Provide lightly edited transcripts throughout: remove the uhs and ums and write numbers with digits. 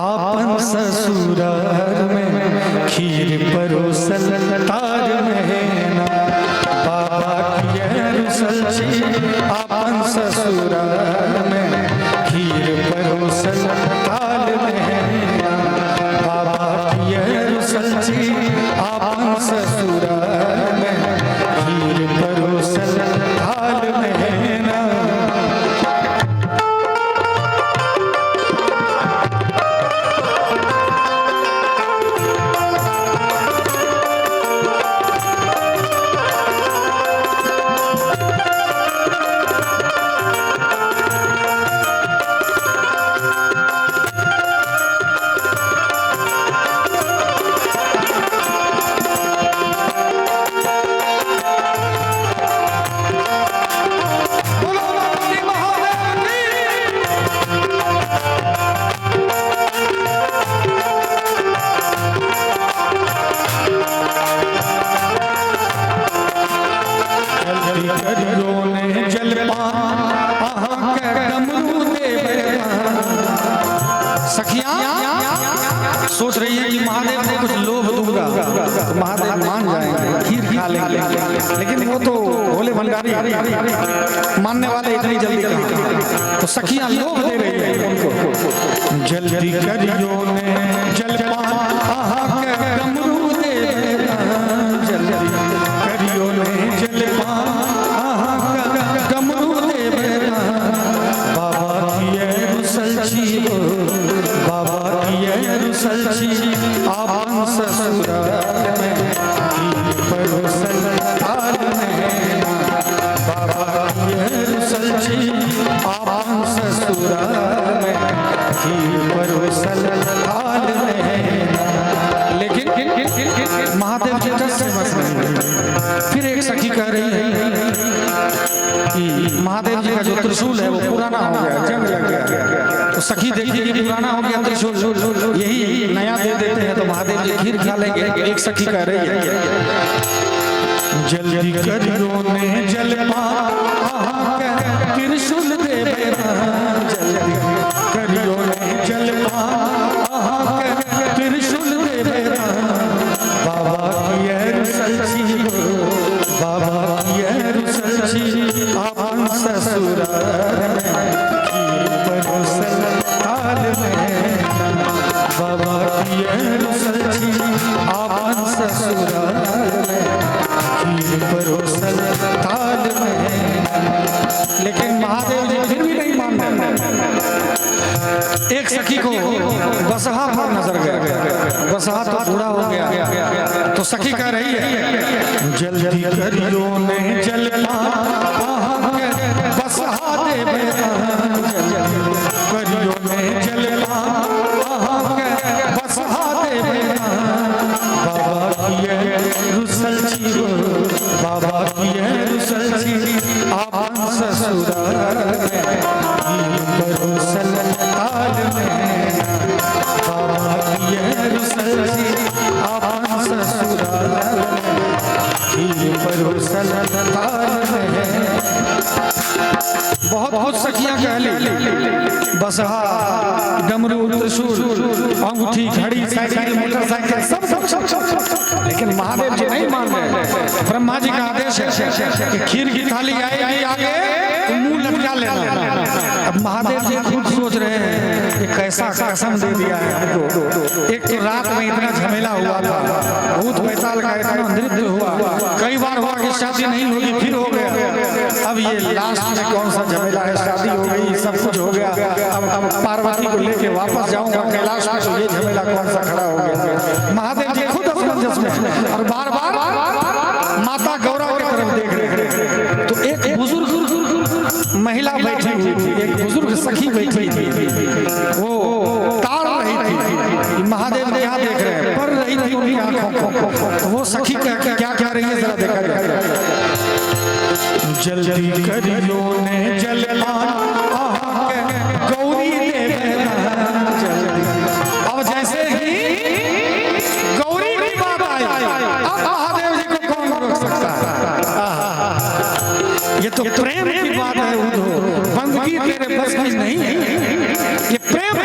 आपन ससुराल में खीर परोसल तार में ना बाबा किया रुसल छी आपन ससुराल में खीर परोसल ताल में ना बाबा किया रुसल छी आपन ससुराल में खीर परोसल ताल में ना। सोच रही है कि महादेव को कुछ लोभ दूंगा तो महादेव मान जाएंगे, खीर खा लेंगे, लेकिन वो तो भोले भंडारी मानने वाले इतनी जल्दी कहाँ। तो सखियां लोभ दे रही है उनको, जल्दी करियो ने जलपान के डमरू दे जल्दी करियो ने जलपान के डमरू दे बाबा किए रुसल छी बाबा किए रुसल छी आपन ससुराल में खीर परोसल ताल में बाबा किए रुसल छी आपन ससुराल में खीर परोसल ताल में। लेकिन महादेव जी दस से बस नहीं। फिर एक सखी कह रही है कि महादेव जी का जो त्रिशूल है वो पुराना हो गया, जंग लग गया। तो सखी देखती कि पुराना हो गया त्रिशूल, यही नया दे देते हैं तो महादेव जी खीर खा लेंगे। एक सखी कह रही है जल्दी करियो ने जलपान त्रिशूल दे जल्दी करियो ने जलपान त्रिशूल दे बाबा किए रुसल छी बाबा किए रुसल छी आपन ससुराल में खीर परोसल ताल में बाबा किए रुसल छी आपन ससुराल में खीर परोसल ताल में। लेकिन महादेव जी फिर भी नहीं मान रहे। एक सखी को बसहा पर नजर गया, बसहा तो बूढ़ा हो गया। तो सखी कह रही है जल्दी करियो ने जलपान बसहा दे करियो ने जलपान बसहा दे बाबा किए रुसल छी बाबा किए रुसल छी आपन ससुराल में खीर परोसल ताल में बाबा किए रुसल छी आपन ससुराल में खीर परोसल ताल में। बहुत सखियां कह ली बसहा डमरू त्रिशूल अंगूठी घड़ी साइकिल मोटरसाइकिल सब, लेकिन महादेव जी नहीं मान रहे। ब्रह्मा जी का आदेश है कि खीर की थाली आएगी आगे तो मुंह लटका लेना। अब महादेव जी खुद सोच रहे हैं कि कैसा कसम दे दिया है हमको। एक तो रात में इतना झमेला हुआ था, भूत बैताल का इतना नृत्य हुआ, कई बार हुआ कि शादी नहीं होगी फिर हो गया। अब ये लास्ट में कौन सा झमेला है, शादी हो गई सब कुछ हो गया, अब पार्वती को लेके वापस जाऊंगा कैलाश में तो ये झमेला कौन सा खड़ा हो गया। महादेव जी खुद असमंजस में और बार बार माता गौरव की तरफ देख रहे। तो एक बुजुर्ग महिला बैठी हुई थी, एक बुजुर्ग सखी बैठी थी, वो ताड़ रही थी, महादेव ने यहाँ देख रहे हैं, पढ़ रही थी उनकी आंखों को। वो सखी क्या कह रही है जरा देखा जाए। जल्दी करियो ने जलपान गौरी दे अब जैसे ही गौरी की बात आई अब महादेव जी को कौन रोक सकता है। ये तो प्रेम की बात है, बंदगी तेरे बस की नहीं है, ये प्रेम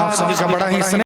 आप सभी का बड़ा ही स्नेह